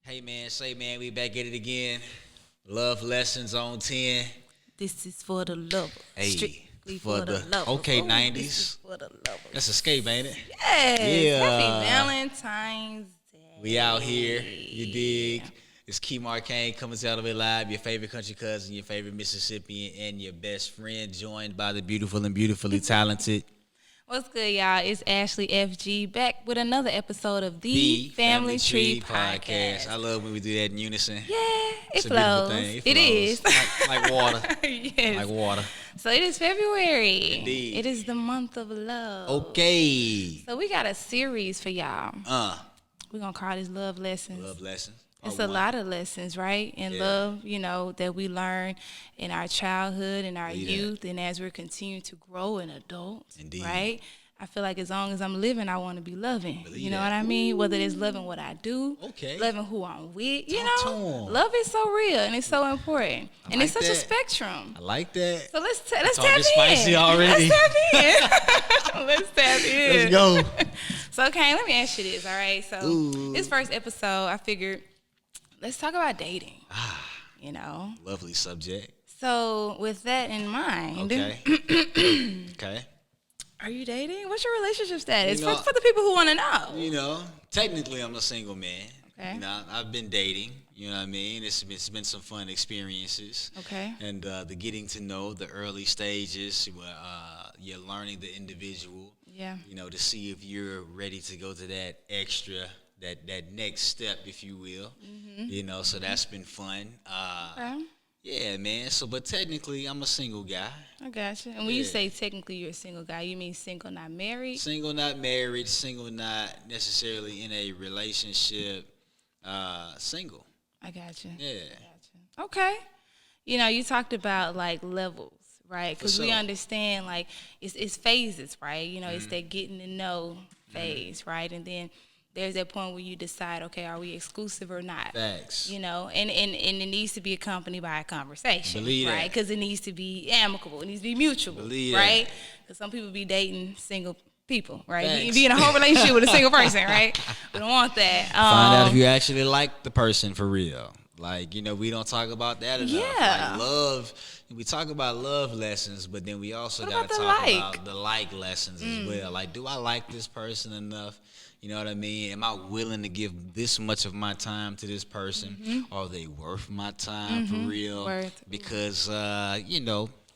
Hey man, say man, we back at it again. Love lessons on 10. This is for the lover. Hey, Strictly for for the the lovers. okay Ooh, This is 90s. for the lovers. That's Escape, ain't it? Yes. Happy Yeah. Valentine's Day. We out here, you dig? It's Kimar Kane coming to all the way live, your favorite country cousin, your favorite Mississippian, and your best friend, joined by the beautiful and beautifully talented What's good, y'all? It's Ashley FG back with another episode of the Family Tree Podcast. I love when we do that in unison. Yeah, It's it a beautiful flows. thing. It is. Like water. Yes. Like water. So it is February. Indeed. It is the month of love. Okay. So we got a series for y'all. We're going to call this Love Lessons. Love lessons. It's a lot of lessons, right? In love, that we learn in our childhood and our youth, and as we're continuing to grow in adults, Indeed. right? I feel like as long as I'm living, I want to be loving. Believe you know that. what I mean? Whether it's loving what I do, loving who I'm with, Talk to 'em. love is so real and it's so important, and like it's such a that. spectrum. I like that. So let's tap Talking in. spicy already. Let's tap in. Let's tap in. Let's go. So, okay, let me ask you this, all right? So, Ooh. this first episode, I figured, let's talk about dating. Lovely subject. So, with that in mind, Okay. Okay. are you dating? What's your relationship status? You know, For the people who want to know. Technically I'm a single man. Okay. I've been dating. You know what I mean? It's been some fun experiences. Okay. And the getting to know, the early stages, where you're learning the individual. Yeah. To see if you're ready to go to that extra, that next step, if you will. Mm-hmm. So that's been fun. Okay. Yeah, man. But technically, I'm a single guy. I got you. And when you say technically you're a single guy, you mean single, not married? Single, not married. Single, not necessarily in a relationship. Single. I got you. Yeah. Okay. You talked about like levels, right? Because we sure. understand like it's phases, right? It's that getting to know phase, right? And then there's that point where you decide, okay, are we exclusive or not? Facts. And it needs to be accompanied by a conversation, Believe right? that. Because it needs to be amicable. It needs to be mutual, Believe right? that. Because some people be dating single people, right? Facts. You be in a whole relationship with a single person, right? We don't want that. Find out if you actually like the person for real. Like, we don't talk about that enough. Yeah. Like love, we talk about love lessons, but then we also What got to about the talk like? about the like lessons as well. Like, do I like this person enough? You know what I mean? Am I willing to give this much of my time to this person? Are they worth my time for real? Worth. Because,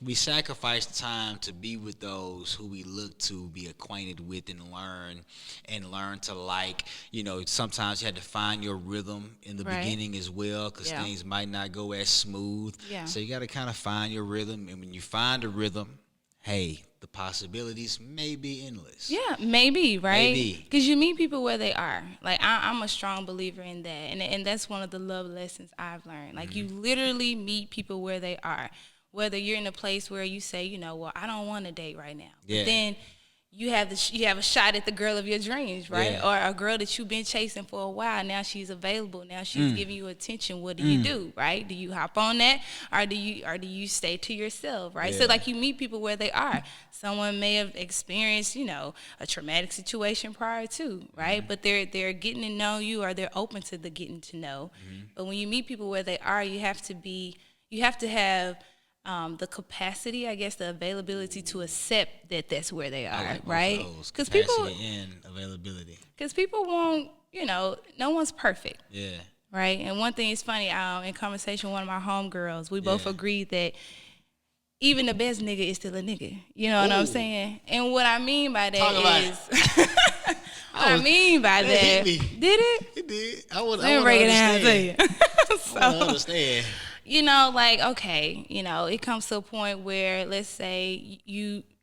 we sacrifice time to be with those who we look to be acquainted with and learn to like. Sometimes you had to find your rhythm in the beginning as well, because things might not go as smooth. Yeah. So you got to kind of find your rhythm. And when you find a rhythm, hey, the possibilities may be endless. Yeah, maybe, right? Maybe. Because you meet people where they are. Like, I'm a strong believer in that. And that's one of the love lessons I've learned. Like, you literally meet people where they are. Whether you're in a place where you say, well, I don't want to date right now. Yeah. But then you have a shot at the girl of your dreams, right? Yeah. Or a girl that you've been chasing for a while. Now she's available. Now she's giving you attention. What do you do, right? Do you hop on that, or do you stay to yourself, right? Yeah. So like you meet people where they are. Someone may have experienced, a traumatic situation prior to, right? But they're getting to know you, or they're open to the getting to know. But when you meet people where they are, you have to have the capacity, I guess, the availability to accept that that's where they are, right? Because people and availability. Because people won't, no one's perfect, Yeah. right? And one thing is funny, in conversation with one of my homegirls, we both agreed that even the best nigga is still a nigga. You know what I'm saying? And what I mean by that is, I mean by that, hit me. did it? It did. I want Let me break it down to you. I want to understand. Okay, it comes to a point where, let's say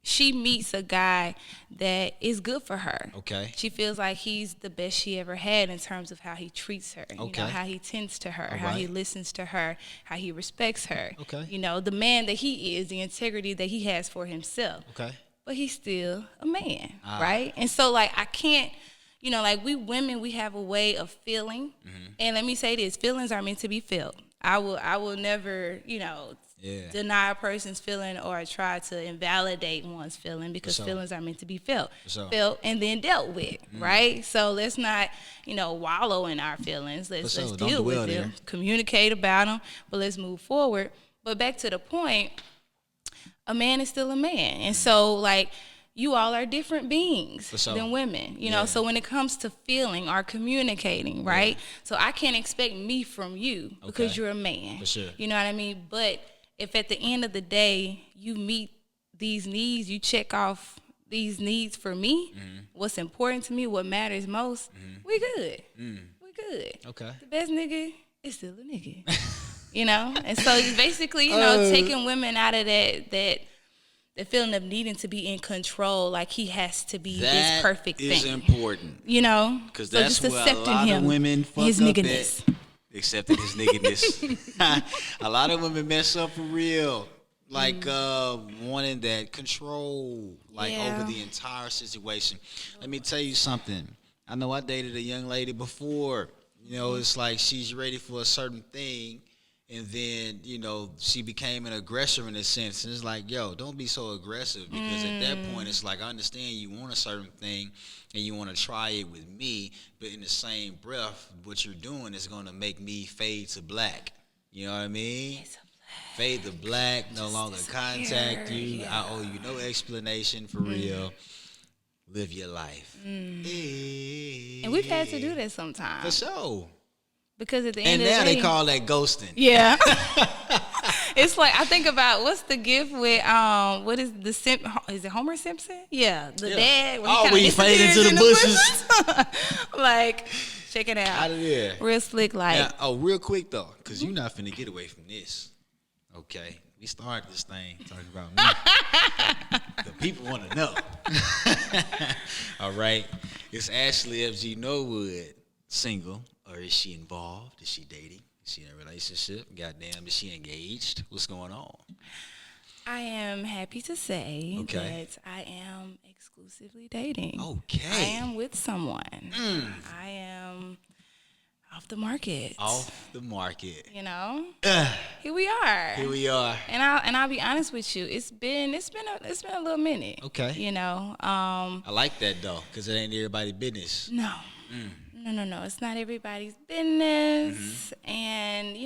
she meets a guy that is good for her. Okay. She feels like he's the best she ever had in terms of how he treats her, how he tends to her, how he listens to her, how he respects her. Okay. The man that he is, the integrity that he has for himself. Okay. But he's still a man, right? And so, like, I can't, like we women, we have a way of feeling. And let me say this, feelings are meant to be felt. I will never, Yeah. deny a person's feeling or try to invalidate one's feeling because sure. feelings are meant to be felt, For sure. felt and then dealt with, right? So let's not, wallow in our feelings. Let's sure. let's Don't deal with dwell them, there. communicate about them, but let's move forward. But back to the point, a man is still a man, and so like. You all are different beings sure. than women, Yeah. So when it comes to feeling or communicating, right? So I can't expect me from you because Okay. you're a man. For sure. You know what I mean? But if at the end of the day you meet these needs, you check off these needs for me, what's important to me, what matters most, we good. We good. Okay. The best nigga is still a nigga. And so it's basically, taking women out of that the feeling of needing to be in control, like he has to be this perfect is thing. important. Because Because that's where a lot of women fuck his up nigginess. at. Accepting his nigginess. A lot of women mess up for real. Like wanting that control, like over the entire situation. Let me tell you something. I know I dated a young lady before. It's like she's ready for a certain thing. And then, she became an aggressor in a sense. And it's like, yo, don't be so aggressive. Because at that point, it's like, I understand you want a certain thing and you want to try it with me. But in the same breath, what you're doing is going to make me fade to black. You know what I mean? Fade to black, no longer contact you. I owe you no explanation for real. Live your life. Hey. And we've had to do that sometimes. For sure. Because at the And end of the now day, they call that ghosting. Yeah. It's like I think about what's the gift with what is the is it Homer Simpson? Yeah, the dad when he fade into the bushes. Like check it out. Out of there. Real slick like. Now, real quick though, because you're not finna get away from this. Okay, we started this thing talking about me. The people want to know. All right, it's Ashley FG Norwood, single. Or is she involved? Is she dating? Is she in a relationship? Goddamn, is she engaged? What's going on? I am happy to say that I am exclusively dating. Okay. I am with someone. I am off the market. Off the market. Here we are. Here we are. And I'll be honest with you. It's been a little minute. Okay. I like that though, because it ain't everybody's business. No. No. It's not everybody's business. And,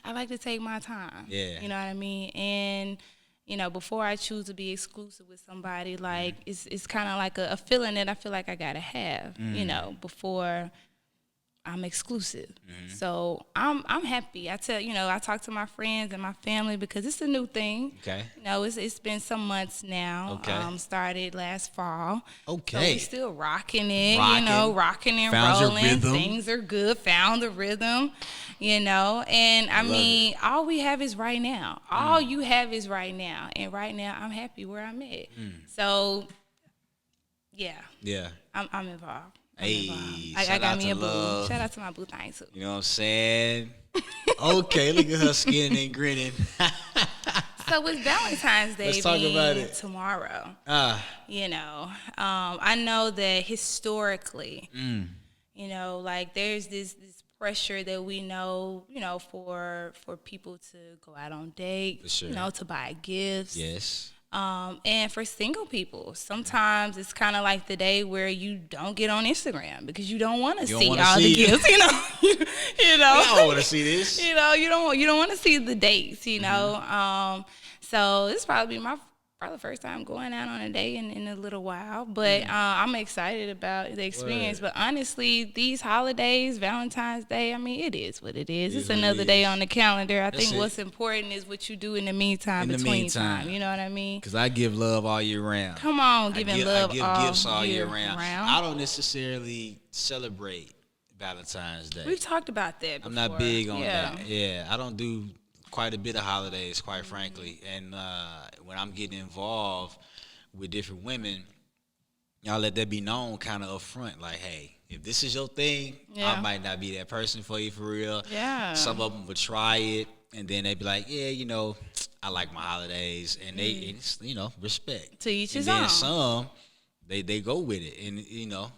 I like to take my time. Yeah. You know what I mean? And, before I choose to be exclusive with somebody, like, it's kind of like a feeling that I feel like I got to have, before I'm exclusive. So I'm happy. I talk to my friends and my family because it's a new thing. Okay. It's been some months now. Okay. Started last fall. Okay. So we still rocking it, rocking and Found your rolling. rhythm. Things are good. Found the rhythm, And I mean, all we have is right now. All you have is right now. And right now, I'm happy where I'm at. So, yeah. Yeah. I'm involved. Hey, I got me a boo. love. Shout out to my boo thing too. You know what I'm saying? Okay, look at her skinning and grinning. So it's Valentine's Day Let's talk about it. Tomorrow. Ah. I know that historically, like there's this pressure that we know, for people to go out on dates, For sure. To buy gifts. Yes. And for single people, sometimes it's kind of like the day where you don't get on Instagram because you don't want to see all the gifts, I don't want to see this. you don't want to see the dates, So this probably be probably the first time going out on a date in a little while, but I'm excited about the experience. Word. But honestly, these holidays, Valentine's Day, I mean, it is what it is. It's what it another day is. on the calendar. I That's think it. what's important is what you do in the meantime, between time. You know what I mean? Because I give love all year round. Come on, giving love I give all gifts all year round. I don't necessarily celebrate Valentine's Day. We've talked about that before. I'm not big on that. Yeah, I don't do quite a bit of holidays, quite frankly. And when I'm getting involved with different women, y'all let that be known kind of up front. Like, hey, if this is your thing, I might not be that person for you for real. Yeah. Some of them would try it, and then they'd be like, yeah, I like my holidays. And it's, respect. To each his and then own. some, they go with it. And,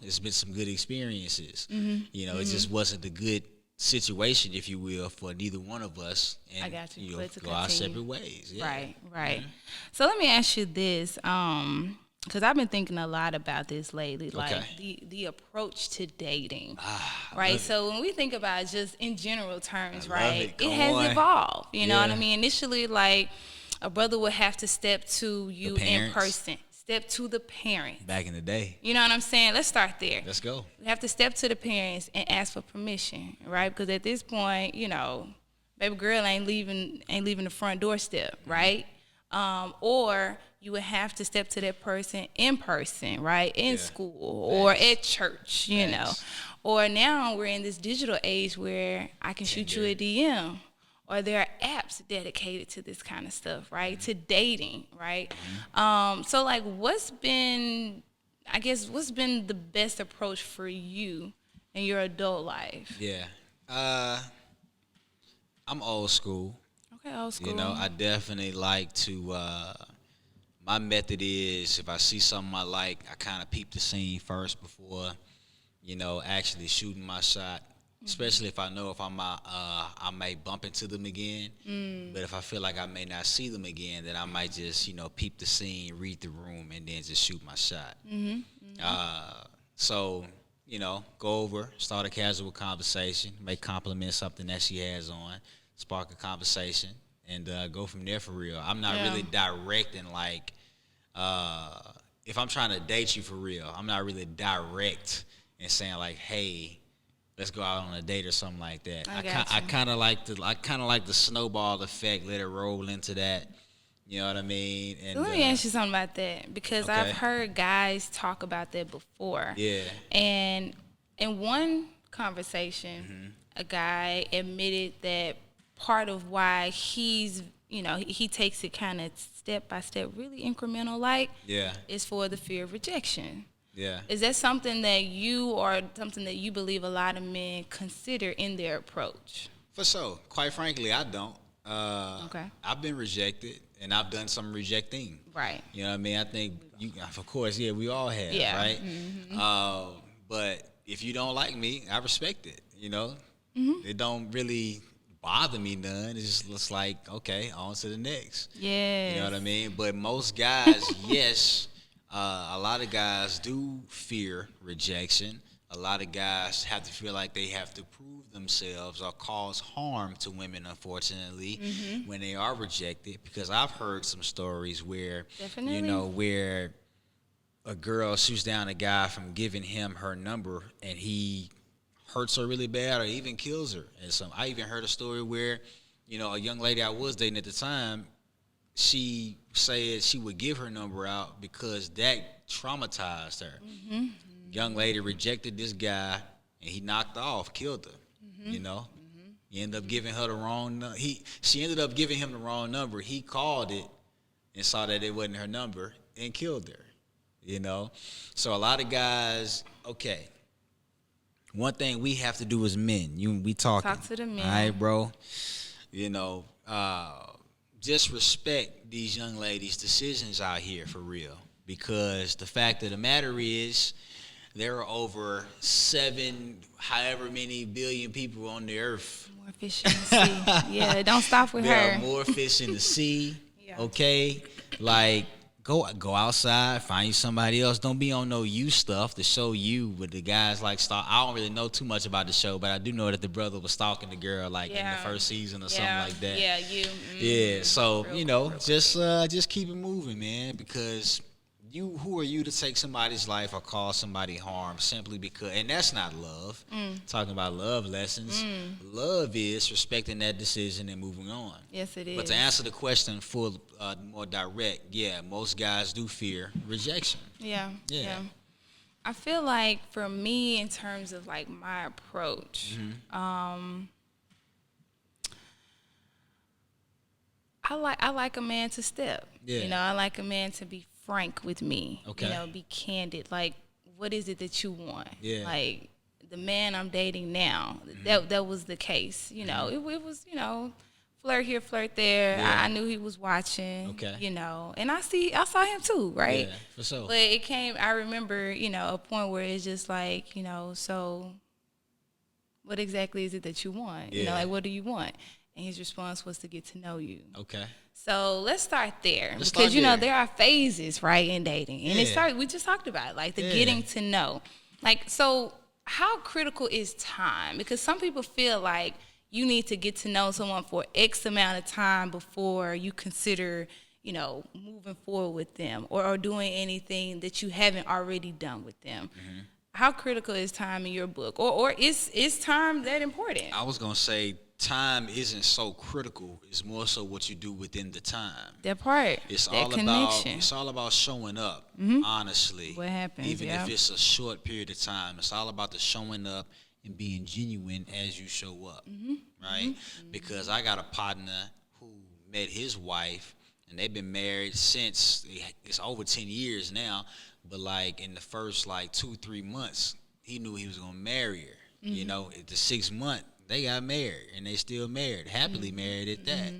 it's been some good experiences. It just wasn't the good situation, if you will, for neither one of us, and I got you. you For know, it to go our continue. separate ways. Yeah. Right, right. So let me ask you this, because I've been thinking a lot about this lately, Okay. like the approach to dating, I right? love it. So when we think about it just in general terms, I love right, it. it Come has on. evolved. You know what I Yeah. mean? Initially, like a brother would have to step to The you in parents person, step to the parents. back in the day. You know what I'm saying? Let's start there. Let's go. We have to step to the parents and ask for permission, right? Because at this point, you know, baby girl ain't leaving the front doorstep, right? Or you would have to step to that person in person, right? In Yeah. school or Facts. at church, you know. Facts. Or now we're in this digital age where I can shoot you a DM. Or there are apps dedicated to this kind of stuff, right? To dating, right? So like what's been the best approach for you in your adult life? Yeah. Uh, I'm old school. Okay, old school. You know, I definitely like to. My method is if I see something I like, I kind of peep the scene first before, actually shooting my shot. Especially if I know if I may bump into them again. But if I feel like I may not see them again, then I might just, peep the scene, read the room, and then just shoot my shot. So, go over, start a casual conversation, make compliments something that she has on, spark a conversation, and go from there for real. I'm not Yeah. really directing like, if I'm trying to date you for real, I'm not really direct and saying like, hey, let's go out on a date or something like that. I kind of like the snowball effect, let it roll into that. You know what I mean? And So let me ask you something about that because I've okay. heard guys talk about that before. Yeah. And in one conversation, a guy admitted that part of why he takes it kind of step by step, really incremental like, Yeah. is for the fear of rejection. Yeah. Is that something that you believe a lot of men consider in their approach? For sure. Quite frankly, I don't. Okay. I've been rejected, and I've done some rejecting. Right. You know what I mean? I think, of course, yeah, we all have, Yeah. right? But if you don't like me, I respect it, It don't really bother me none. It's just looks like, okay, on to the next. Yeah. You know what I mean? But most guys, yes, a lot of guys do fear rejection. A lot of guys have to feel like they have to prove themselves or cause harm to women, unfortunately, when they are rejected. Because I've heard some stories where, Definitely. where a girl shoots down a guy from giving him her number and he hurts her really bad or even kills her. And so I even heard a story where, a young lady I was dating at the time, she said she would give her number out because that traumatized her. Young lady rejected this guy, and he knocked her off, killed her. He ended up giving her the wrong. She ended up giving him the wrong number. He called it and saw that it wasn't her number and killed her. So a lot of guys. Okay. One thing we have to do as men, we talking. Talk to the men. All right, bro. Just respect these young ladies' decisions out here for real. Because the fact of the matter is, there are over however many billion people on the earth. More fish in the sea. Yeah, don't stop with There her. are more fish in the sea. Yeah. Okay, like go outside, find you somebody else. Don't be on no you stuff to show you. With the guys like stalk. I don't really know too much about the show, but I do know that the brother was stalking the girl like in the first season or something like that. Yeah, you. Yeah, so real just keep it moving, man, because who are you to take somebody's life or cause somebody harm simply because, and that's not love. Talking about love lessons, love is respecting that decision and moving on. Yes, it is. But to answer the question more direct, yeah, most guys do fear rejection. Yeah. Yeah. I feel like for me, in terms of like my approach, I like a man to step. Yeah. I like a man to be frank with me. Okay. Be candid. Like, what is it that you want? Yeah. Like, the man I'm dating now, that was the case. It was, flirt here, flirt there. Yeah. I knew he was watching. Okay. And I saw him too, right? Yeah, for sure. But it came, I remember, a point where it's just like, so what exactly is it that you want? You know, Yeah. like, what do you want? And his response was to get to know you. Okay. So let's start there Let's because start you know there. there are phases, right, in dating, and Yeah. we just talked about it, like the Yeah. getting to know, like so. How critical is time? Because some people feel like you need to get to know someone for X amount of time before you consider, you know, moving forward with them or doing anything that you haven't already done with them. How critical is time in your book, or is time that important? I was gonna say time isn't so critical. It's more so what you do within the time. That part, It's that all connection. about it's all about showing up. Honestly, What happens, even yeah. if it's a short period of time, it's all about the showing up and being genuine as you show up, right? Because I got a partner who met his wife, and they've been married since it's over 10 years now. But like in the first like 2-3 months, he knew he was gonna marry her. You know, at the 6th month, they got married, and they still married, happily married at that.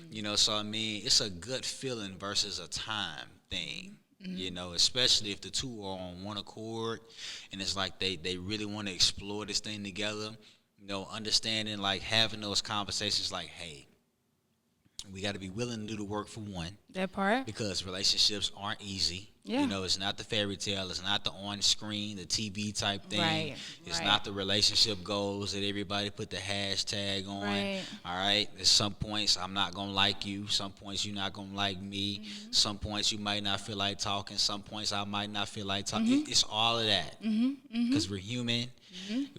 You know, so I mean, it's a gut feeling versus a time thing. You know, especially if the two are on one accord, and it's like they really want to explore this thing together. You know, understanding like having those conversations, like, hey, we got to be willing to do the work for one, That part. because relationships aren't easy. Yeah. You know, it's not the fairy tale. It's not the on screen, the TV type thing. Right, It's right. not the relationship goals that everybody put the hashtag on. Right. All right. At some points, I'm not going to like you. Some points, you're not going to like me. Some points, you might not feel like talking. Some points, I might not feel like talking. It's all of that. Because we're human.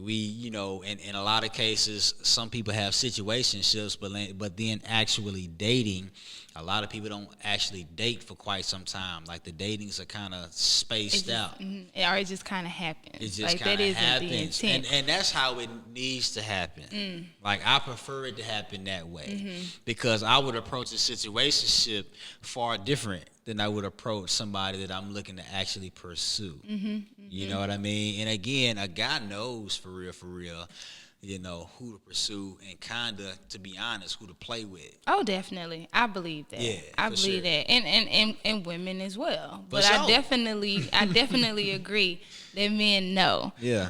We, you know, in a lot of cases, some people have situationships, but then actually dating, a lot of people don't actually date for quite some time. Like the datings are kind of spaced out. Or it just kind of happens. It just like kind that of isn't the happens, intent. and that's how it needs to happen. Like I prefer it to happen that way, Mm-hmm. because I would approach a situationship far different than I would approach somebody that I'm looking to actually pursue. Mm-hmm. You know what I mean? And again, a guy knows for real, you know, who to pursue and kinda, to be honest, who to play with. Oh, definitely. I believe that. Yeah, I for believe sure. that, and women as well. But sure. I definitely agree that men know. Yeah.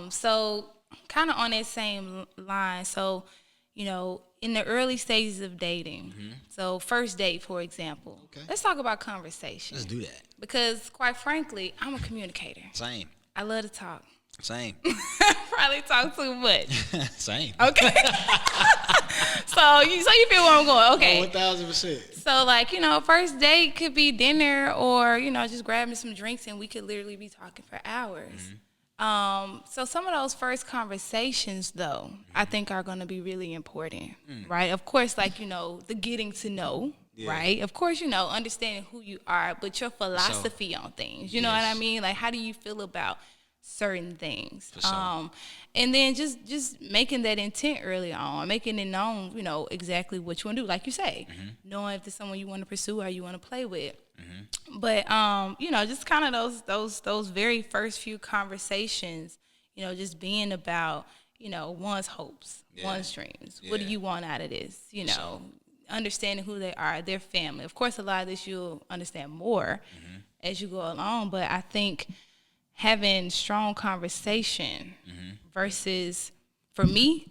So kind of on that same line. So, you know, in the early stages of dating. So first date, for example. Okay. Let's talk about conversation. Let's do that. Because quite frankly, I'm a communicator. Same. I love to talk. Same. Probably talk too much. Same. Okay. so you feel where I'm going. Okay. 1000%. So like, you know, first date could be dinner or, you know, just grabbing some drinks and we could literally be talking for hours. So some of those first conversations though, I think are going to be really important, right? Of course, like, you know, the getting to know, right? Of course, you know, understanding who you are, but your philosophy on things, you know what I Yes. mean? Like, how do you feel about certain things? For sure. And then just making that intent early on, making it known, you know, exactly what you want to do. Like you say, knowing if there's someone you want to pursue or you want to play with. But you know, just kind of those very first few conversations, you know, just being about, you know, one's hopes, one's dreams. What do Yeah. you want out of this? You For know, understanding who they are, their family. Of course, a lot of this you'll understand more as you go along. But I think having strong conversation versus, for me,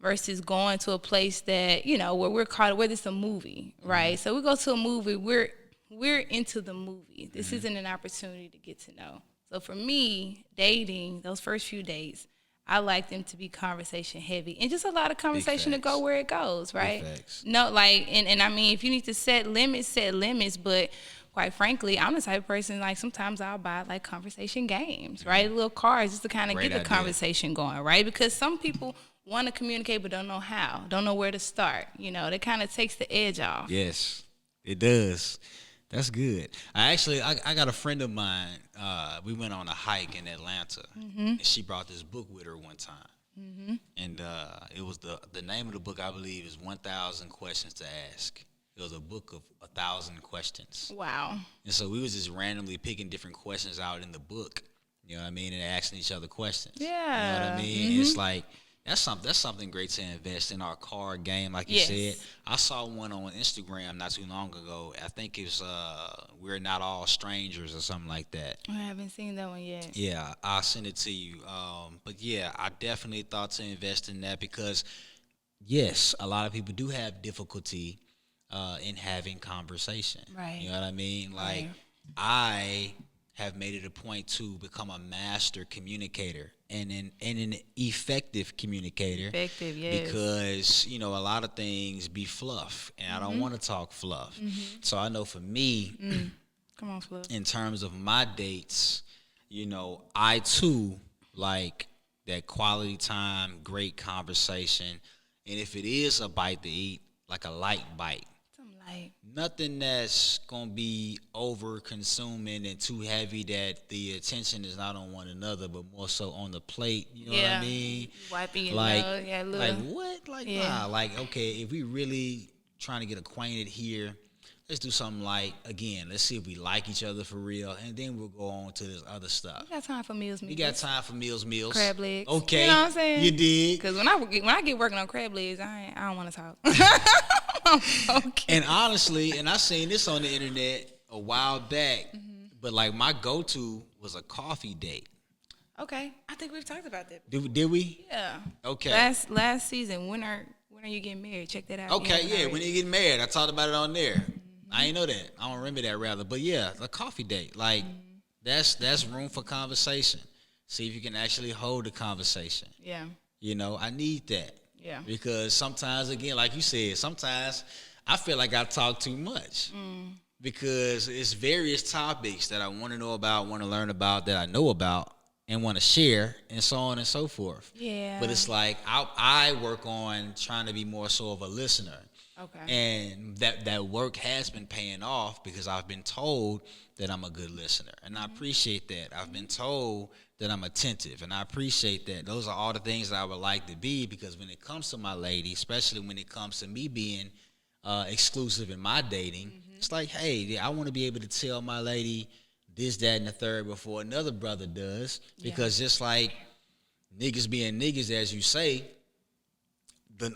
versus going to a place that, you know, where we're caught, where it's a movie, right? So we go to a movie, we're into the movie. This isn't an opportunity to get to know. So for me, dating, those first few dates, I like them to be conversation heavy and just a lot of conversation to go facts. where it goes, right? facts. No, like, and I mean, if you need to set limits, but quite frankly, I'm the type of person, like, sometimes I'll buy, like, conversation games, right? Little cards just to kind of Great get the idea. conversation going, right? Because some people want to communicate but don't know how, don't know where to start. You know, that kind of takes the edge off. Yes, it does. That's good. I got a friend of mine. We went on a hike in Atlanta, and she brought this book with her one time. And it was the name of the book, I believe, is 1,000 Questions to Ask. It was a book of 1,000 questions. Wow. And so we was just randomly picking different questions out in the book, you know what I mean, and asking each other questions. You know what Yeah. I mean? It's like, That's something great to invest in our card game, like you said. Yes. I saw one on Instagram not too long ago. I think it's "We're Not All Strangers" or something like that. I haven't seen that one yet. Yeah, I'll send it to you. But yeah, I definitely thought to invest in that because yes, a lot of people do have difficulty in having conversation. Right. You know what I mean? Like Right. I have made it a point to become a master communicator and an effective communicator Effective, yes. because a lot of things be fluff and I don't want to talk fluff. So I know for me, Come on, Flo. in terms of my dates, I too like that quality time, great conversation. And if it is a bite to eat, like a light bite, Some light. nothing that's gonna be over consuming and too heavy that the attention is not on one another, but more so on the plate. You know what I mean? Wiping your Like, nose. Yeah, like little. what? Like Yeah. nah. Like okay, if we really trying to get acquainted here, let's do something like again. Let's see if we like each other for real, and then we'll go on to this other stuff. We got time for meals. We got time for meals. Crab legs. Okay, You know what I'm saying? you did. Because when I get working on crab legs, I don't want to talk. Okay. And honestly, and I seen this on the internet a while back, but like my go-to was a coffee date. Okay. I think we've talked about that. Did we? Yeah. Okay. Last season. When are you getting married? Check that out. Okay, yeah. Already. When you get married, I talked about it on there. I ain't know that. I don't remember that rather, but yeah, a coffee date. Like that's room for conversation. See if you can actually hold the conversation. Yeah. I need that. Yeah. Because sometimes, again, like you said, sometimes I feel like I talk too much. Because it's various topics that I want to know about, want to learn about, that I know about, and want to share, and so on and so forth. Yeah. But it's like I work on trying to be more so of a listener. Okay. And that work has been paying off because I've been told that I'm a good listener. And I appreciate that. I've been told that I'm attentive. And I appreciate that. Those are all the things that I would like to be because when it comes to my lady, especially when it comes to me being exclusive in my dating, it's like, hey, I want to be able to tell my lady this, that, and the third before another brother does. Because just like niggas being niggas, as you say,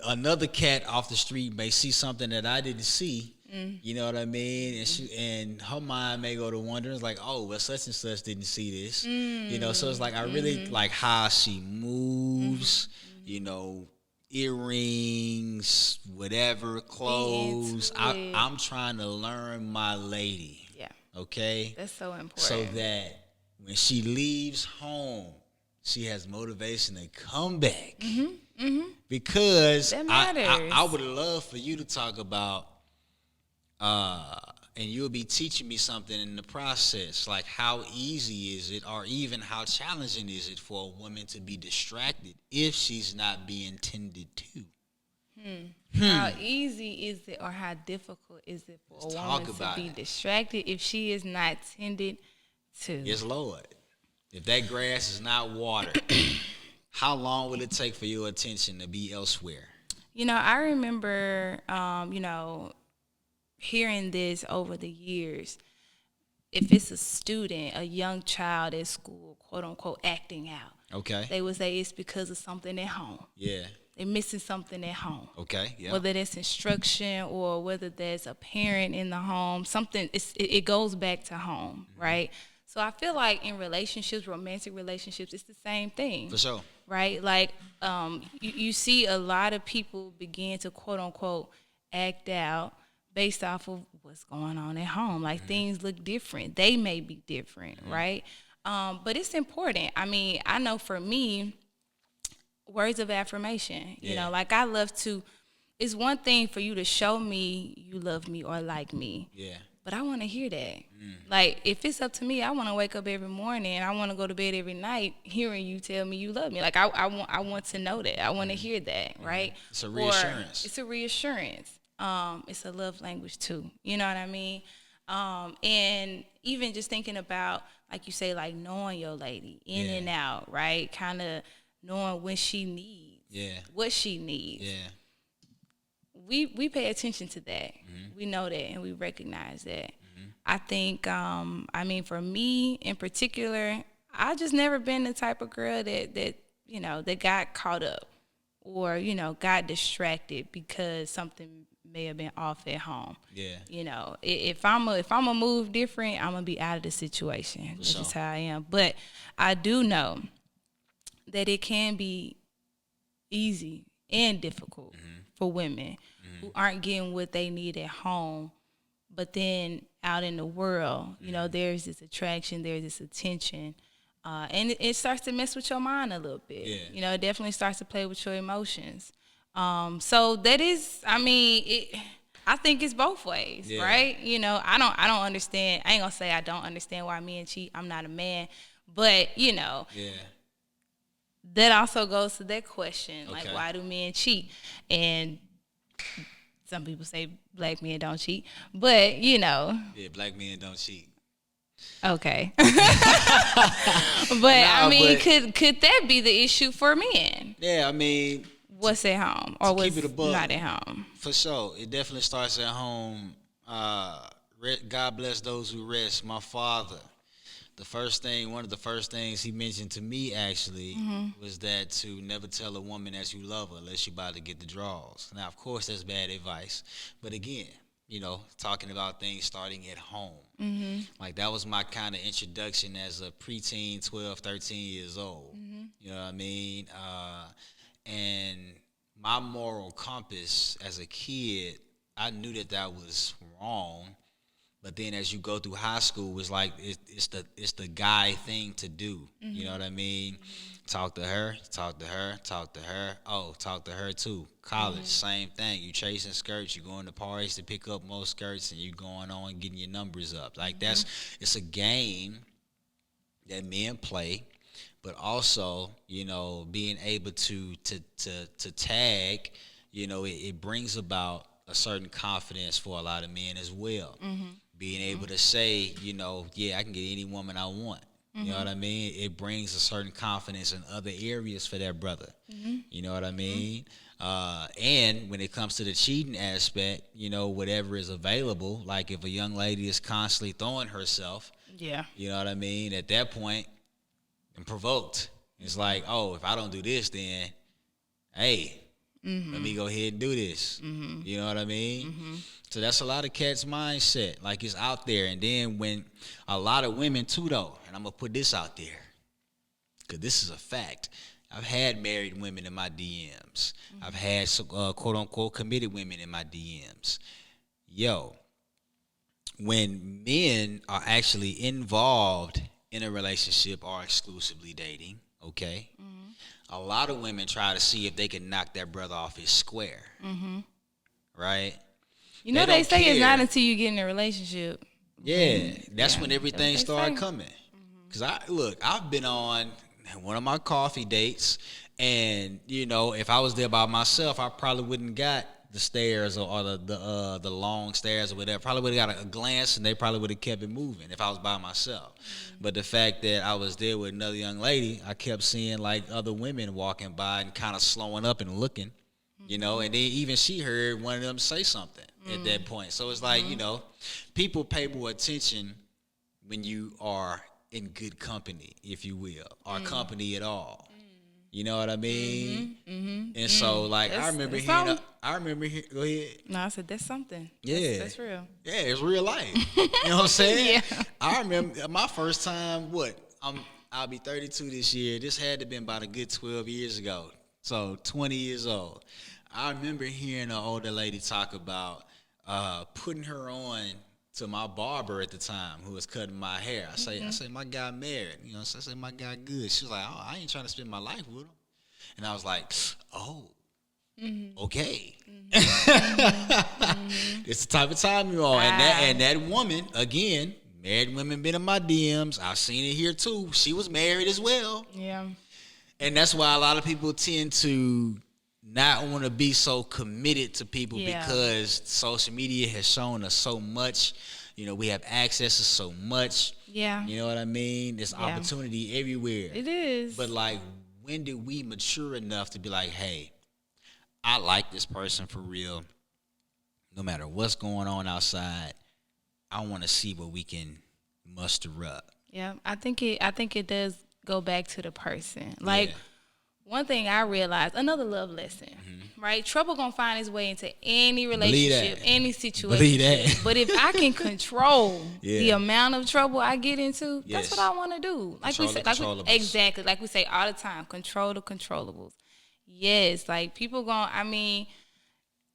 another cat off the street may see something that I didn't see. You know what I mean? And her mind may go to wondering, like, oh, well, such and such didn't see this. So it's like I really like how she moves. Earrings, whatever, clothes. I'm trying to learn my lady. Yeah. Okay. That's so important. So that when she leaves home, she has motivation to come back. Because That I matters. would love for you to talk about, and you'll be teaching me something in the process, like how easy is it, or even how challenging is it for a woman to be distracted if she's not being tended to? How easy is it or how difficult is it for Let's a talk woman to about be it. distracted if she is not tended to? Yes, Lord. If that grass is not watered, how long will it take for your attention to be elsewhere? I remember, hearing this over the years. If it's a student, a young child at school, quote unquote, acting out, Okay. they would say it's because of something at home. Yeah. They're missing something at home. Okay. Yeah. Whether that's instruction or whether there's a parent in the home, it goes back to home, right? So I feel like in relationships, romantic relationships, it's the same thing. For sure. Right? Like you see a lot of people begin to quote unquote act out based off of what's going on at home. Like things look different. They may be different, right? But it's important. I mean, I know for me, words of affirmation, like I love to, it's one thing for you to show me you love me or like me. Yeah. But I want to hear that. Like, if it's up to me, I want to wake up every morning. I want to go to bed every night hearing you tell me you love me. Like, I want to know that. I want to hear that, right? It's a reassurance. It's a reassurance. It's a love language, too. You know what I mean? And even just thinking about, like you say, like knowing your lady in and out, right? Kind of knowing when she needs, what she needs. Yeah. We pay attention to that. We know that and we recognize that. I think, for me in particular, I just never been the type of girl that got caught up. or, got distracted because something may have been off at home. Yeah. If I'm a move different, I'm gonna be out of the situation. That's sure. just how I am. But I do know that it can be easy and difficult for women who aren't getting what they need at home, but then out in the world, there's this attraction, there's this attention, and it starts to mess with your mind a little bit. Yeah. It definitely starts to play with your emotions. So that is, I think it's both ways, right? I don't understand. I ain't gonna say I don't understand why men cheat. I'm not a man, but Yeah. that also goes to that question, like Okay. why do men cheat? And some people say black men don't cheat, but Yeah, black men don't cheat. okay. But I mean, but- could that be the issue for men? Yeah, I mean, What's at home or what's keep it a buck, not at home? for sure. It definitely starts at home. God bless those who rest. My father, one of the first things he mentioned to me actually was that to never tell a woman that you love her unless you're about to get the draws. Now, of course, that's bad advice. But again, talking about things starting at home. Like that was my kind of introduction as a preteen, 12, 13 years old. You know what I mean? And my moral compass as a kid, I knew that was wrong. But then as you go through high school, it's like it's the guy thing to do. You know what I mean? Talk to her, talk to her, talk to her. Oh, talk to her too. College, same thing. You chasing skirts, you going to parties to pick up more skirts, and you going on getting your numbers up. Like it's a game that men play, but also being able to tag, it brings about a certain confidence for a lot of men as well. Being able to say, yeah, I can get any woman I want. You know what I mean? It brings a certain confidence in other areas for that brother. You know what I mean? And when it comes to the cheating aspect, whatever is available, like if a young lady is constantly throwing herself, Yeah. you know what I mean? At that point, I'm provoked. It's like, oh, if I don't do this, then, hey, let me go ahead and do this. You know what I mean? So that's a lot of cats' mindset. Like it's out there. And then when a lot of women too, though, and I'm going to put this out there because this is a fact. I've had married women in my DMs. I've had quote-unquote committed women in my DMs. Yo, when men are actually involved in a relationship or exclusively dating, okay, a lot of women try to see if they can knock that brother off his square, right? They say care. it's not until you get in a relationship. Yeah, that's Yeah, when that's everything what they started say. coming. Cause I've been on one of my coffee dates, and if I was there by myself, I probably wouldn't got the stairs or the long stairs or whatever. Probably would have got a glance, and they probably would have kept it moving if I was by myself. But the fact that I was there with another young lady, I kept seeing like other women walking by and kind of slowing up and looking, and then even she heard one of them say something at that point. So it's like, people pay more attention when you are in good company, if you will, or company at all. You know what I mean? And so, like, I remember hearing. Go ahead. No, I said that's something. Yeah, That's real. Yeah, it's real life. You know what I'm saying? Yeah. I remember my first time. I'll be 32 this year. This had to have been about a good 12 years ago. So 20 years old. I remember hearing an older lady talk about putting her on to my barber at the time who was cutting my hair. I say my guy married. I say my guy good. She was like, oh, I ain't trying to spend my life with him. And I was like, oh, okay. It's the type of time you're on. And that woman, again, married women been in my DMs. I've seen it here too. She was married as well. Yeah. And that's why a lot of people tend to not want to be so committed to people because social media has shown us so much. We have access to so much. Yeah. You know what I mean? There's opportunity everywhere. It is. But like, when did we mature enough to be like, hey, I like this person for real. No matter what's going on outside, I want to see what we can muster up. Yeah, I think it does go back to the person. Like one thing I realized, another love lesson, right? Trouble gonna find its way into any Believe relationship, that. any Believe situation. that. But if I can control the Yeah. amount of trouble I get into, that's what Yes. I want to do. Like we Control the say, controllables. exactly, like we say all the time, control the controllables. Yes, like people going. I mean,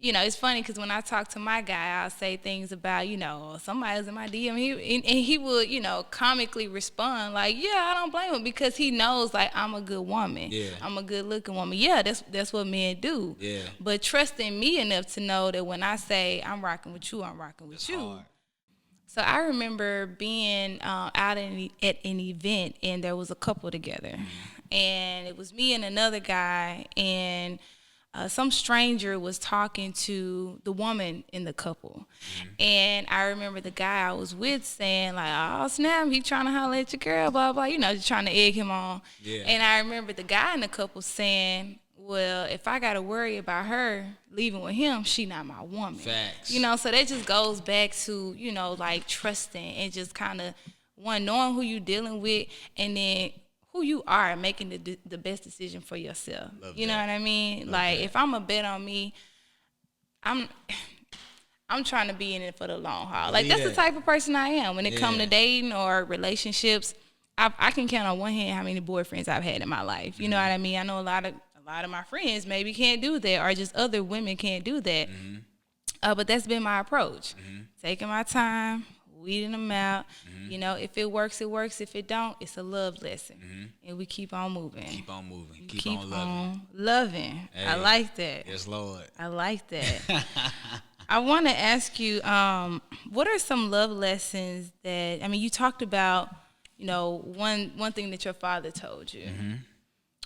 it's funny because when I talk to my guy, I'll say things about, somebody's in my DM, and he will, comically respond like, yeah, I don't blame him because he knows like I'm a good woman. Yeah. I'm a good looking woman. Yeah, that's what men do. Yeah. But trusting me enough to know that when I say I'm rocking with you, I'm rocking with It's you. hard. So I remember being out at an event, and there was a couple together, and it was me and another guy, and some stranger was talking to the woman in the couple. And I remember the guy I was with saying like, oh snap, he trying to holler at your girl, blah, blah, just trying to egg him on. Yeah. And I remember the guy in the couple saying, well, if I got to worry about her leaving with him, she not my woman. Facts. So that just goes back to, like trusting and just kind of, one, knowing who you dealing with, and then who you are, making the best decision for yourself. Love you know that. what I mean? Love like that. if I'm a bet on me, I'm trying to be in it for the long haul. Like that's the that. type of person I am. When it comes Yeah. to dating or relationships, I can count on one hand how many boyfriends I've had in my life. You know what I mean? I know a lot of my friends maybe can't do that, or just other women can't do that. But that's been my approach. Taking my time, weeding them out. If it works, it works. If it don't, it's a love lesson. And we keep on moving. Keep on moving. We Keep on loving. loving. Hey. I like that. Yes, Lord. I like that. I want to ask you, what are some love lessons that, you talked about, one thing that your father told you.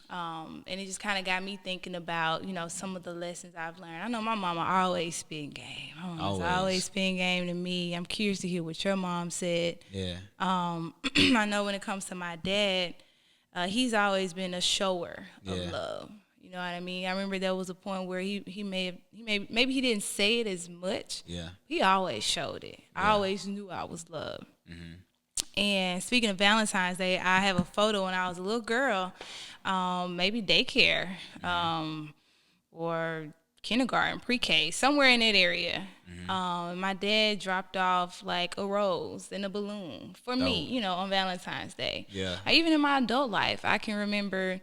And it just kind of got me thinking about, some of the lessons I've learned. I know my mama always spitting game. My mama's always spitting game to me. I'm curious to hear what your mom said. Yeah. I know when it comes to my dad, he's always been a shower of Yeah. love. You know what I mean? I remember there was a point where maybe he didn't say it as much. Yeah. He always showed it. I always knew I was loved. And speaking of Valentine's Day, I have a photo when I was a little girl, maybe daycare, or kindergarten, pre-K, somewhere in that area. My dad dropped off like a rose and a balloon for me, on Valentine's Day. Yeah. Even in my adult life, I can remember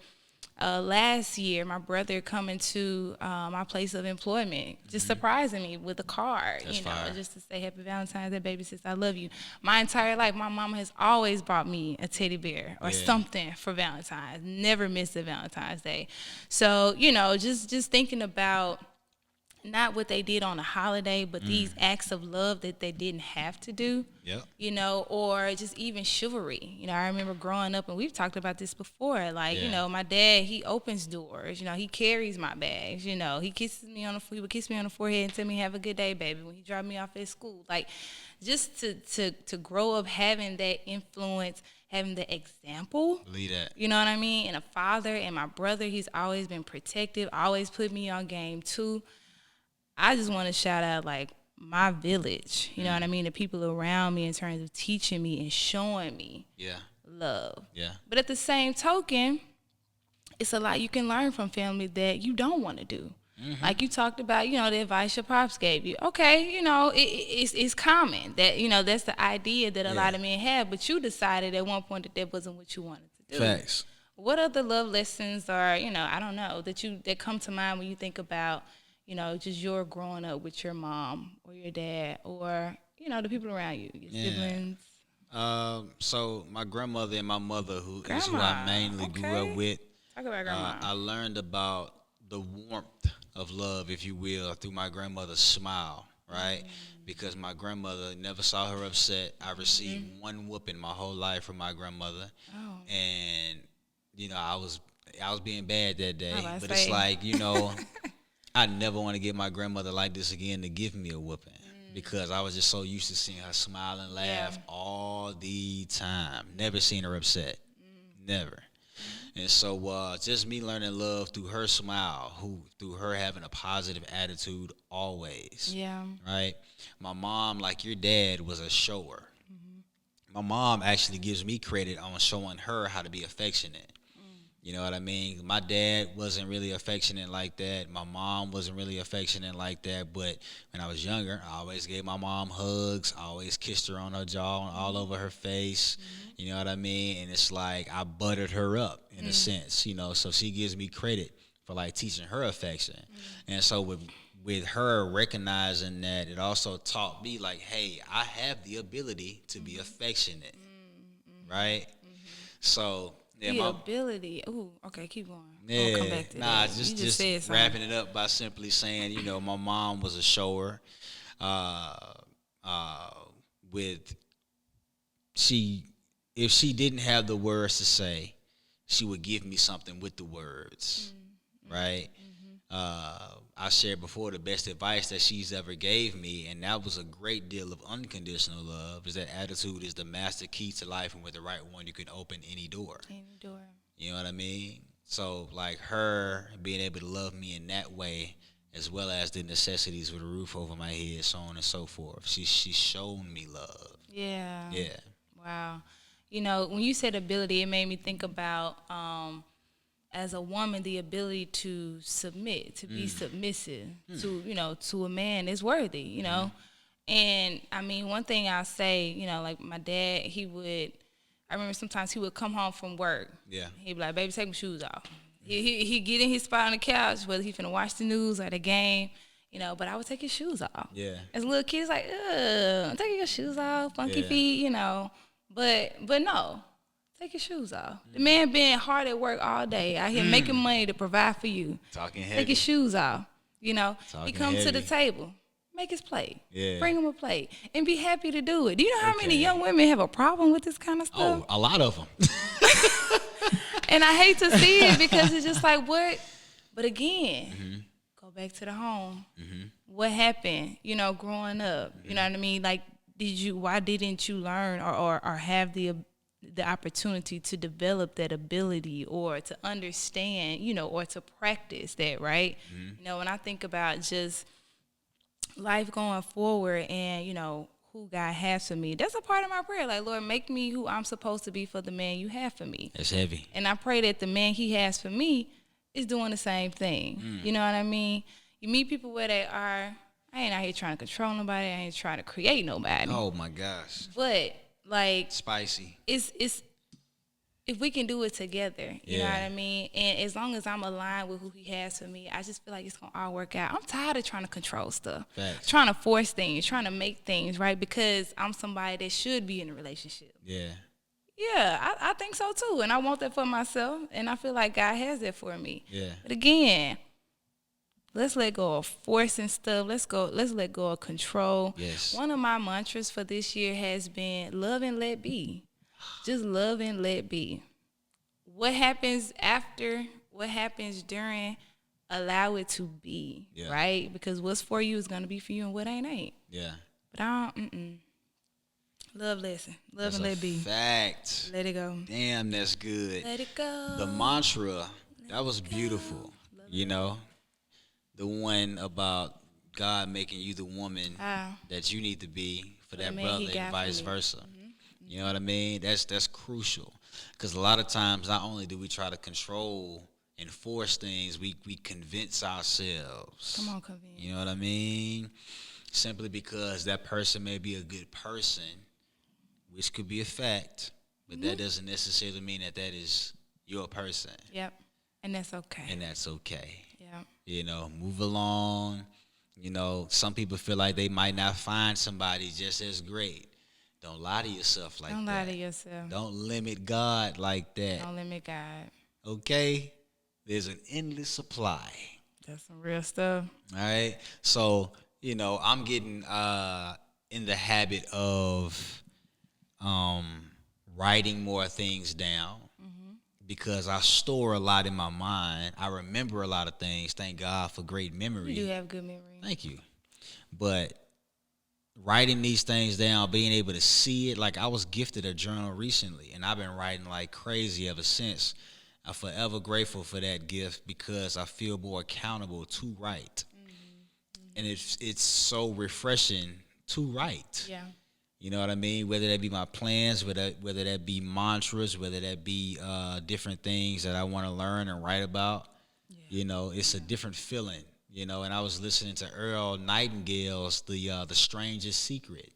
last year, my brother coming to my place of employment, just surprising me with a card, That's fire. just to say Happy Valentine's Day, baby, sis, I love you. My entire life, my mama has always bought me a teddy bear or something for Valentine's. Never missed a Valentine's Day. So, just thinking about not what they did on a holiday, but these acts of love that they didn't have to do. Yep. Or just even chivalry. I remember growing up, and we've talked about this before. Like, Yeah. my dad, he opens doors. He carries my bags. He he would kiss me on the forehead and tell me, "Have a good day, baby," when he dropped me off at school. Like, just to grow up having that influence, having the example. Believe that. You know what I mean? And a father, and my brother, he's always been protective, always put me on game too. I just want to shout out like my village, you know what I mean? The people around me in terms of teaching me and showing me love. Yeah. But at the same token, it's a lot you can learn from family that you don't want to do. Like you talked about, the advice your pops gave you. Okay, it's common that, that's the idea that a lot of men have, but you decided at one point that wasn't what you wanted to do. Facts. What other love lessons are, I don't know, that come to mind when you think about, just your growing up with your mom or your dad or, the people around you, your siblings? So my grandmother and my mother, who is who I mainly grew up with, Talk about grandma. I learned about the warmth of love, if you will, through my grandmother's smile, right? Because my grandmother never saw her upset. I received one whooping my whole life from my grandmother, and I was being bad that day. But it's like I never want to get my grandmother like this again to give me a whooping. Because I was just so used to seeing her smile and laugh all the time. Never seen her upset. Never. And so just me learning love through her smile, through her having a positive attitude always. Yeah. Right? My mom, like your dad, was a shower. My mom actually gives me credit on showing her how to be affectionate. You know what I mean? My dad wasn't really affectionate like that. My mom wasn't really affectionate like that. But when I was younger, I always gave my mom hugs. I always kissed her on her jaw and all over her face. You know what I mean? And it's like I buttered her up in a sense, you know. So she gives me credit for like teaching her affection. And so with her recognizing that, it also taught me like, hey, I have the ability to be affectionate, right? So yeah, The my ability. Ooh, okay, keep going. I'm gonna come yeah, back to nah, that. You just said something. wrapping it up by simply saying, you know, my mom was a shower. Uh, uh, with she, if she didn't have the words to say, she would give me something with the words, right? I shared before the best advice that she's ever gave me, and that was a great deal of unconditional love. Is that attitude is the master key to life, and with the right one, you can open any door. Any door. You know what I mean? So like her being able to love me in that way, as well as the necessities with a roof over my head, so on and so forth. She's shown me love. Yeah. Yeah. Wow. You know, when you said ability, it made me think about as a woman, the ability to submit, to be submissive to, you know, to a man is worthy, you know. And I mean, one thing I'll say, you know, like my dad, I remember sometimes he would come home from work. Yeah. He'd be like, baby, take my shoes off. He get in his spot on the couch, whether he finna watch the news or the game, you know, but I would take his shoes off. Yeah. As a little kid, it's like, ugh, taking your shoes off, funky Yeah. feet, you know. But no, take your shoes off. The man been hard at work all day, out here making money to provide for you. Talking Take heavy. your shoes off. You know, he Talking comes to the heavy. table, make his plate. Yeah. Bring him a plate and be happy to do it. Do you know how many Okay. young women have a problem with this kind of stuff? Oh, a lot of them. And I hate to see it because it's just like, what? But again, go back to the home. What happened, you know, growing up? You know what I mean? Like, why didn't you learn or have the opportunity to develop that ability or to understand, you know, or to practice that, right? You know, when I think about just life going forward and, you know, who God has for me, that's a part of my prayer. Like, Lord, make me who I'm supposed to be for the man you have for me. It's heavy. And I pray that the man he has for me is doing the same thing. You know what I mean? You meet people where they are. I ain't out here trying to control nobody. I ain't trying to create nobody. Oh my gosh. But like, Spicy. it's if we can do it together, you know Yeah. what I mean? And as long as I'm aligned with who he has for me, I just feel like it's gonna all work out. I'm tired of trying to control stuff, Facts. trying to force things, trying to make things right because I'm somebody that should be in a relationship. Yeah. Yeah, I think so too, and I want that for myself, and I feel like God has that for me. Yeah. But again, let's let go of forcing stuff. Let's let go of control. Yes. One of my mantras for this year has been love and let be. Just love and let be. What happens after, what happens during, allow it to be, Yeah. right? Because what's for you is going to be for you and what ain't. Yeah. But I don't, love, listen. Love That's and a let be. fact. Let it go. Damn, that's good. Let it go. The mantra, that was beautiful. You know, the one about God making you the woman Ah. that you need to be for that the man brother he got and for vice me. versa. You know what I mean? That's crucial because a lot of times not only do we try to control and force things, we convince ourselves. Come on, convince. You know what I mean? Simply because that person may be a good person, which could be a fact, but that doesn't necessarily mean that that is your person, Yep. And that's okay. and that's okay. Yep. You know, move along. You know, some people feel like they might not find somebody just as great. Don't lie to yourself like Don't that. lie to yourself. Don't limit God like that. Don't limit God. Okay? There's an endless supply. That's some real stuff. All right? So, you know, I'm getting in the habit of writing more things down because I store a lot in my mind. I remember a lot of things. Thank God for great memory. You do have good memory. Thank you. But writing these things down, being able to see it, like I was gifted a journal recently, and I've been writing like crazy ever since. I'm forever grateful for that gift because I feel more accountable to write. And it's so refreshing to write. Yeah. You know what I mean? Whether that be my plans, whether that be mantras, whether that be different things that I want to learn and write about. You know, it's a different feeling. You know, and I was listening to Earl Nightingale's The Strangest Secret.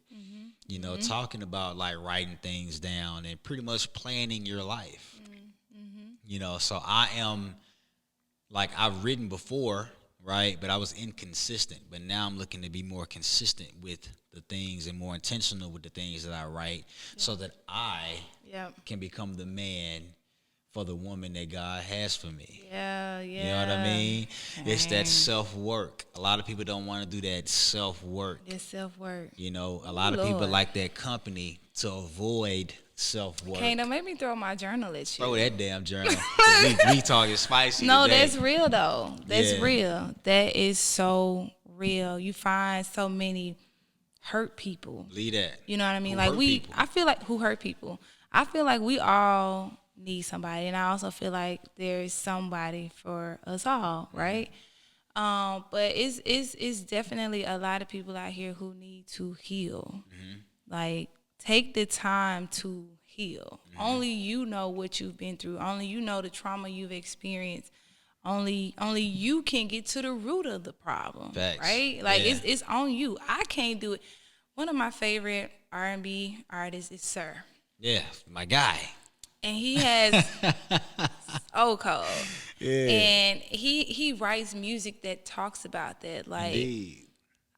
You know, talking about like writing things down and pretty much planning your life. You know, so I am like I've written before, right? But I was inconsistent. But now I'm looking to be more consistent with the things and more intentional with the things that I write, so that I can become the man for the woman that God has for me. Yeah, You know what I mean? It's that self work. A lot of people don't want to do that self work. It's self-work. You know, a lot of people like that company to avoid self work. Okay, don't make me throw my journal at you. Throw that damn journal. we talking spicy No, today. that's real though. That's Yeah. real. That is so real. You find so many hurt people. Believe that. You know what I mean? Who Like hurt we, people. I feel like who hurt people. I feel like we all need somebody, and I also feel like there's somebody for us all, right? But it's definitely a lot of people out here who need to heal. Like take the time to heal. Only you know what you've been through. Only you know the trauma you've experienced. Only you can get to the root of the problem. Facts. Right? Like Yeah. it's on you. I can't do it. One of my favorite R&B artists is Sir. Yeah, my guy. And he has so cold. Yeah. And he writes music that talks about that. Like Indeed.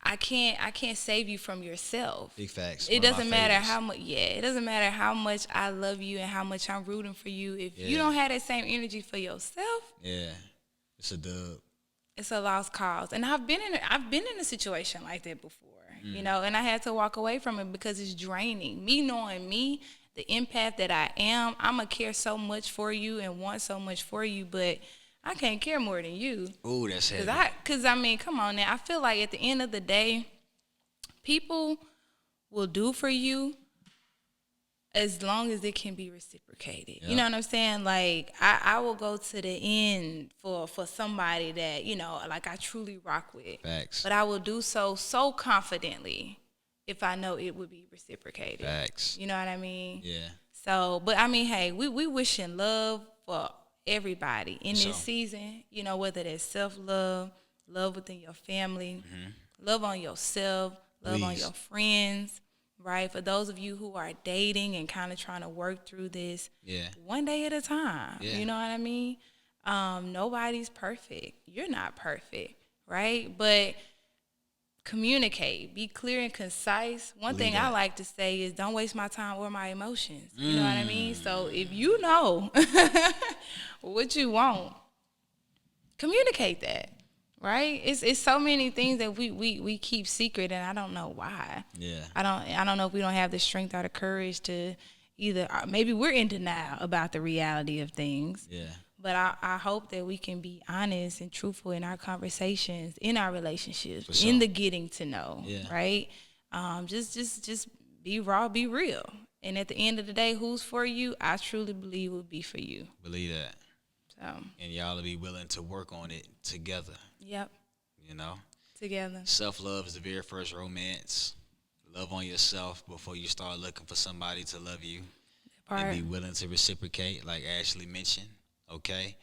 I can't save you from yourself. Big facts. It One of my doesn't matter favorites. how much it doesn't matter how much I love you and how much I'm rooting for you. If you don't have that same energy for yourself, Yeah. It's a dub. it's a lost cause. And I've been in a situation like that before. You know, and I had to walk away from it because it's draining. Me knowing me, the empath that I am, I'ma care so much for you and want so much for you, but I can't care more than you. Ooh, that's heavy. Cause I mean, come on now. I feel like at the end of the day, people will do for you as long as it can be reciprocated. You know what I'm saying? Like I will go to the end for somebody that, you know, like I truly rock with. Facts. But I will do so confidently if I know it would be reciprocated. Facts. You know what I mean? Yeah. So, but I mean, hey, we wishing love for everybody in So. this season, you know, whether that's self-love, love within your family, love on yourself, love on Please. your friends, right? For those of you who are dating and kind of trying to work through this Yeah. one day at a time, Yeah. you know what I mean? Nobody's perfect. You're not perfect, right? But communicate, be clear and concise. One Believe thing I that. like to say is don't waste my time or my emotions. You know what I mean? So if you know what you want, communicate that. Right? It's so many things that we keep secret, and I don't know why. Yeah. I don't know if we don't have the strength or the courage to either maybe we're in denial about the reality of things. Yeah. But I hope that we can be honest and truthful in our conversations, in our relationships, For sure. in the getting to know, Yeah. right? Just be raw, be real. And at the end of the day, who's for you, I truly believe will be for you. Believe that. So, And y'all will be willing to work on it together. yep, You know? together. Self-love is the very first romance. Love on yourself before you start looking for somebody to love you. Part. And be willing to reciprocate, like Ashley mentioned. Okay?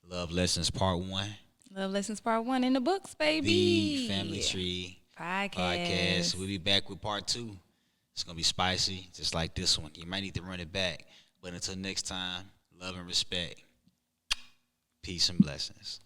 Love Lessons Part 1. Love Lessons Part 1 in the books, baby. The Family Tree Podcast. We'll be back with Part 2. It's going to be spicy, just like this one. You might need to run it back. But until next time, love and respect. Peace and blessings.